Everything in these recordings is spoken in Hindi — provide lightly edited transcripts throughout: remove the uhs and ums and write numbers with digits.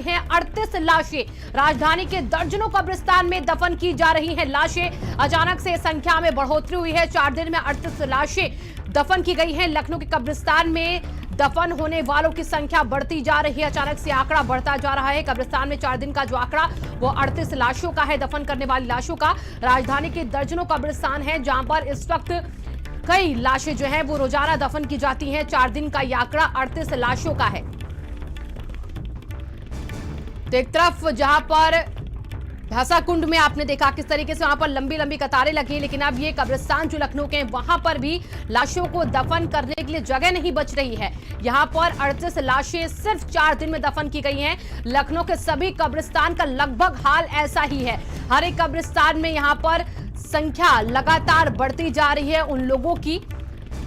हैं 38 लाशें। राजधानी के दर्जनों कब्रिस्तान में दफन की जा रही हैं लाशें। अचानक से संख्या में बढ़ोतरी हुई है। 4 दिन में 38 लाशें दफन की गई हैं। लखनऊ के कब्रिस्तान में दफन होने वालों की संख्या बढ़ती जा रही है। अचानक से आंकड़ा बढ़ता जा रहा है। कब्रिस्तान में 4 दिन का जो आंकड़ा वो 38 लाशों का है, दफन करने वाली लाशों का। राजधानी के दर्जनों कब्रिस्तान हैं जहां पर इस वक्त कई लाशें जो हैं वो रोजाना दफन की जाती हैं। 4 दिन का यह आंकड़ा 38 लाशों का है। तो एक तरफ जहां पर भैंसा कुंड में आपने देखा किस तरीके से वहां पर लंबी लंबी कतारें लगी, लेकिन अब ये कब्रिस्तान जो लखनऊ के हैं वहां पर भी लाशों को दफन करने के लिए जगह नहीं बच रही है। यहां पर 38 लाशें सिर्फ 4 दिन में दफन की गई हैं। लखनऊ के सभी कब्रिस्तान का लगभग हाल ऐसा ही है। हर एक कब्रिस्तान में यहां पर संख्या लगातार बढ़ती जा रही है उन लोगों की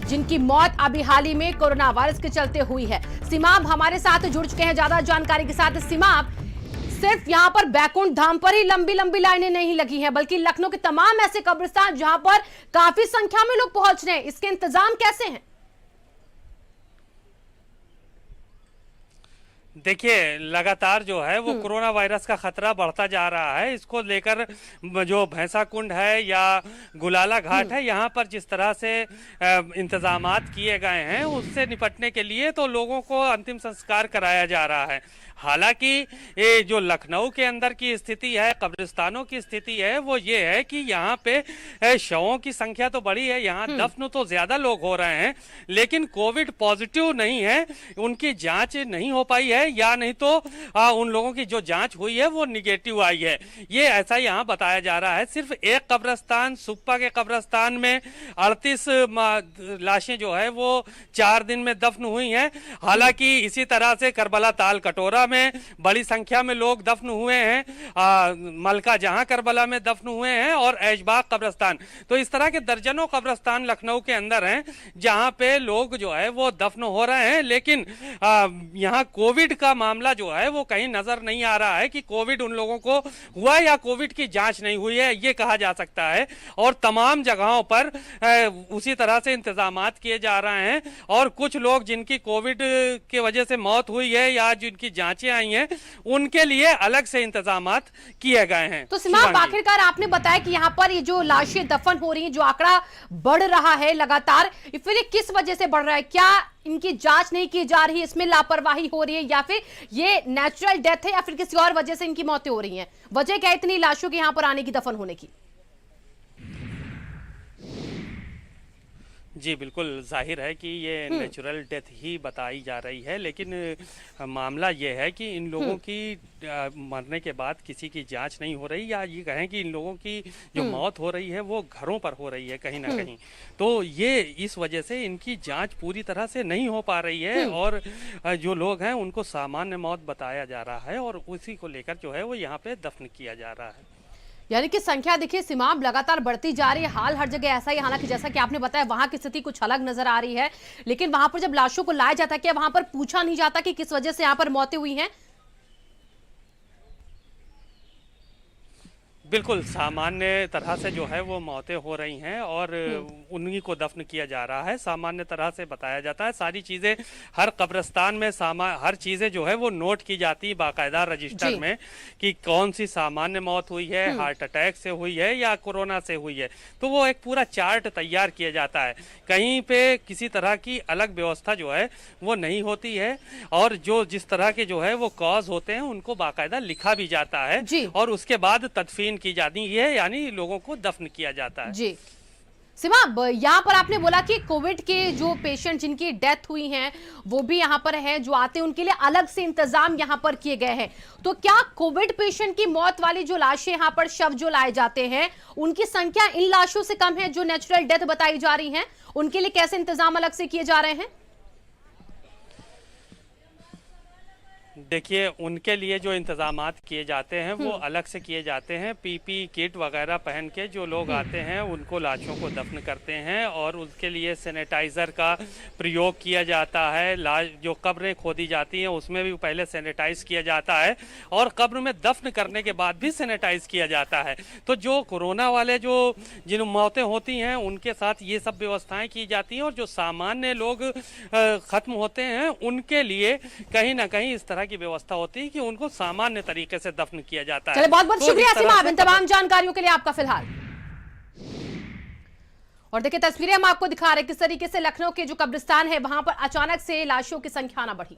जिनकी मौत अभी हाल ही में कोरोना वायरस के चलते हुई है। सीमाब हमारे साथ जुड़ चुके हैं ज्यादा जानकारी के साथ। सीमाब, सिर्फ यहां पर बैकुंठ धाम पर ही लंबी लंबी लाइनें नहीं लगी हैं, बल्कि लखनऊ के तमाम ऐसे कब्रिस्तान जहां पर काफी संख्या में लोग पहुंच रहे हैं, इसके इंतजाम कैसे हैं? देखिए, लगातार जो है वो कोरोना वायरस का खतरा बढ़ता जा रहा है। इसको लेकर जो भैंसा कुंड है या गुलाला घाट है, यहाँ पर जिस तरह से इंतजामात किए गए हैं उससे निपटने के लिए तो लोगों को अंतिम संस्कार कराया जा रहा है। हालांकि ये जो लखनऊ के अंदर की स्थिति है, कब्रिस्तानों की स्थिति है, वो ये है कि यहाँ पे शवों की संख्या तो बड़ी है, यहाँ दफन तो ज्यादा लोग हो रहे हैं, लेकिन कोविड पॉजिटिव नहीं है, उनकी जांच नहीं हो पाई है, या नहीं तो उन लोगों की जो जांच हुई है वो निगेटिव आई है। ये ऐसा यहाँ बताया जा रहा है। सिर्फ एक कब्रिस्तान, सुप्पा के कब्रिस्तान में 38 लाशें जो है वो 4 दिन में दफन हुई हैं। हालांकि इसी तरह से करबला ताल कटोरा में बड़ी संख्या में लोग दफन हुए हैं। मलका जहां करबला में दफन हुए हैं और ऐशबाग कब्रिस्तान। तो इस तरह के दर्जनों कब्रिस्तान लखनऊ के अंदर हैं जहां पे लोग जो है वो दफन हो रहे हैं, लेकिन यहां कोविड का मामला जो है वो कहीं नजर नहीं आ रहा है कि कोविड उन लोगों को हुआ या कोविड की जांच नहीं हुई है, ये कहा जा सकता है। और तमाम जगहों पर उसी तरह से इंतजामात किए जा रहे हैं और कुछ लोग जिनकी कोविड की वजह से मौत हुई है या जिनकी जांचें आई हैं उनके लिए अलग से इंतजामात किए गए हैं। तो सीमाब, आखिरकार आपने बताया कि यहाँ पर ये जो लाशें दफन हो रही हैं, जो आंकड़ा बढ़ रहा है लगातार, फिर ये किस वजह से बढ़ रहा है? क्या इनकी जांच नहीं की जा रही, इसमें लापरवाही हो रही है, या फिर ये नेचुरल डेथ है, या फिर किसी और वजह से इनकी मौतें हो रही हैं? वजह क्या इतनी लाशों के यहाँ पर आने की, दफन होने की? जी बिल्कुल, जाहिर है कि ये नेचुरल डेथ ही बताई जा रही है, लेकिन मामला ये है कि इन लोगों की मरने के बाद किसी की जांच नहीं हो रही, या ये कहें कि इन लोगों की जो मौत हो रही है वो घरों पर हो रही है कहीं ना कहीं। तो ये इस वजह से इनकी जांच पूरी तरह से नहीं हो पा रही है और जो लोग हैं उनको सामान्य मौत बताया जा रहा है और उसी को लेकर जो है वो यहाँ पे दफन किया जा रहा है। यानी कि संख्या देखिए सीमाब लगातार बढ़ती जा रही है। हाल हर जगह ऐसा ही, हालांकि जैसा कि आपने बताया वहां की स्थिति कुछ अलग नजर आ रही है, लेकिन वहां पर जब लाशों को लाया जाता है क्या वहां पर पूछा नहीं जाता कि किस वजह से यहां पर मौतें हुई हैं? बिल्कुल, सामान्य तरह से जो है वो मौतें हो रही हैं और उन्हीं को दफन किया जा रहा है। सामान्य तरह से बताया जाता है, सारी चीज़ें हर कब्रिस्तान में हर चीज़ें जो है वो नोट की जाती है बाकायदा रजिस्टर में कि कौन सी सामान्य मौत हुई है, हार्ट अटैक से हुई है या कोरोना से हुई है। तो वो एक पूरा चार्ट तैयार किया जाता है। कहीं पे किसी तरह की अलग व्यवस्था जो है वो नहीं होती है और जो जिस तरह के जो है वो कॉज होते हैं उनको बाकायदा लिखा भी जाता है और उसके बाद तदफीन की जाती है, यानी लोगों को दफन किया जाता है। जी सीमाब, यहाँ पर आपने बोला कि कोविड के जो पेशेंट जिनकी डेथ हुई हैं वो भी यहाँ पर हैं, जो आते हैं उनके लिए अलग से इंतजाम यहाँ पर किए गए हैं। तो क्या कोविड पेशेंट की मौत वाली जो लाशें यहाँ पर शव जो लाए जाते हैं उनकी संख्या इन लाशों से कम है जो नेचुरल डेथ बताई जा रही है? उनके लिए कैसे इंतजाम अलग से किए जा रहे हैं? देखिए, उनके लिए जो इंतजामात किए जाते हैं वो अलग से किए जाते हैं। पीपी किट वगैरह पहन के जो लोग आते हैं उनको लाशों को दफन करते हैं और उसके लिए सैनिटाइज़र का प्रयोग किया जाता है। लाश जो कब्रें खोदी जाती हैं उसमें भी पहले सैनिटाइज किया जाता है और कब्र में दफन करने के बाद भी सैनिटाइज किया जाता है। तो जो कोरोना वाले जो जिन मौतें होती हैं उनके साथ ये सब व्यवस्थाएं की जाती हैं और जो सामान्य लोग ख़त्म होते हैं उनके लिए कहीं ना कहीं इस तरह की व्यवस्था होती है कि उनको सामान्य तरीके से दफन किया जाता है। चलिए, बहुत बहुत तो शुक्रिया इस तरह सीमा, से इन तमाम जानकारियों के लिए आपका फिलहाल। और देखिए तस्वीरें हम आपको दिखा रहे हैं किस तरीके से लखनऊ के जो कब्रिस्तान है वहां पर अचानक से लाशों की संख्या ना बढ़ी।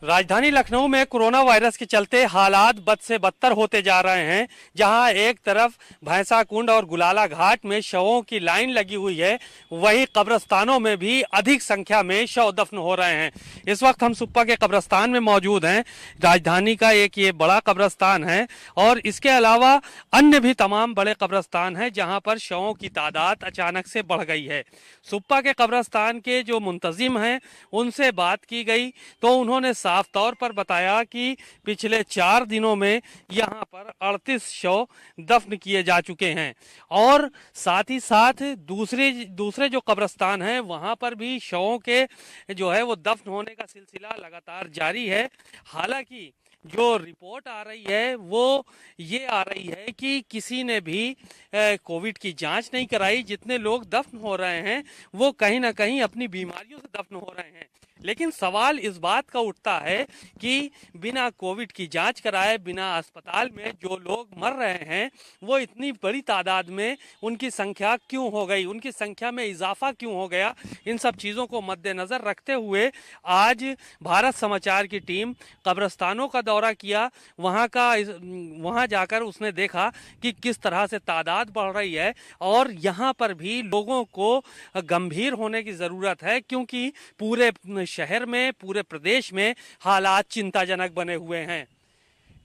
राजधानी लखनऊ में कोरोना वायरस के चलते हालात बद से बदतर होते जा रहे हैं। जहां एक तरफ भैंसा कुंड और गुलाला घाट में शवों की लाइन लगी हुई है, वहीं कब्रिस्तानों में भी अधिक संख्या में शव दफन हो रहे हैं। इस वक्त हम सुप्पा के कब्रिस्तान में मौजूद हैं। राजधानी का एक ये बड़ा कब्रिस्तान है और इसके अलावा अन्य भी तमाम बड़े कब्रिस्तान हैं जहां पर शवों की तादाद अचानक से बढ़ गई है। सुप्पा के कब्रिस्तान के जो मुंतजिम हैं उनसे बात की गई तो उन्होंने साफ तौर पर बताया कि पिछले 4 दिनों में यहां पर 38 शव दफन किए जा चुके हैं और साथ ही साथ दूसरे जो कब्रिस्तान हैं वहां पर भी शवों के जो है वो दफन होने का सिलसिला लगातार जारी है। हालांकि जो रिपोर्ट आ रही है वो ये आ रही है कि किसी ने भी कोविड की जांच नहीं कराई। जितने लोग दफन हो रहे हैं वो कहीं ना कहीं अपनी बीमारियों से दफन हो रहे हैं। लेकिन सवाल इस बात का उठता है कि बिना कोविड की जांच कराए, बिना अस्पताल में जो लोग मर रहे हैं वो इतनी बड़ी तादाद में उनकी संख्या क्यों हो गई, उनकी संख्या में इजाफा क्यों हो गया। इन सब चीज़ों को मद्देनज़र रखते हुए आज भारत समाचार की टीम कब्रिस्तानों का दौरा किया। वहाँ जाकर उसने देखा कि किस तरह से तादाद बढ़ रही है और यहाँ पर भी लोगों को गंभीर होने की ज़रूरत है, क्योंकि पूरे शहर में, पूरे प्रदेश में हालात चिंताजनक बने हुए हैं।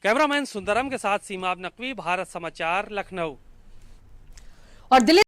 कैमरामैन सुंदरम के साथ सीमा नकवी, भारत समाचार, लखनऊ। और दिल्ली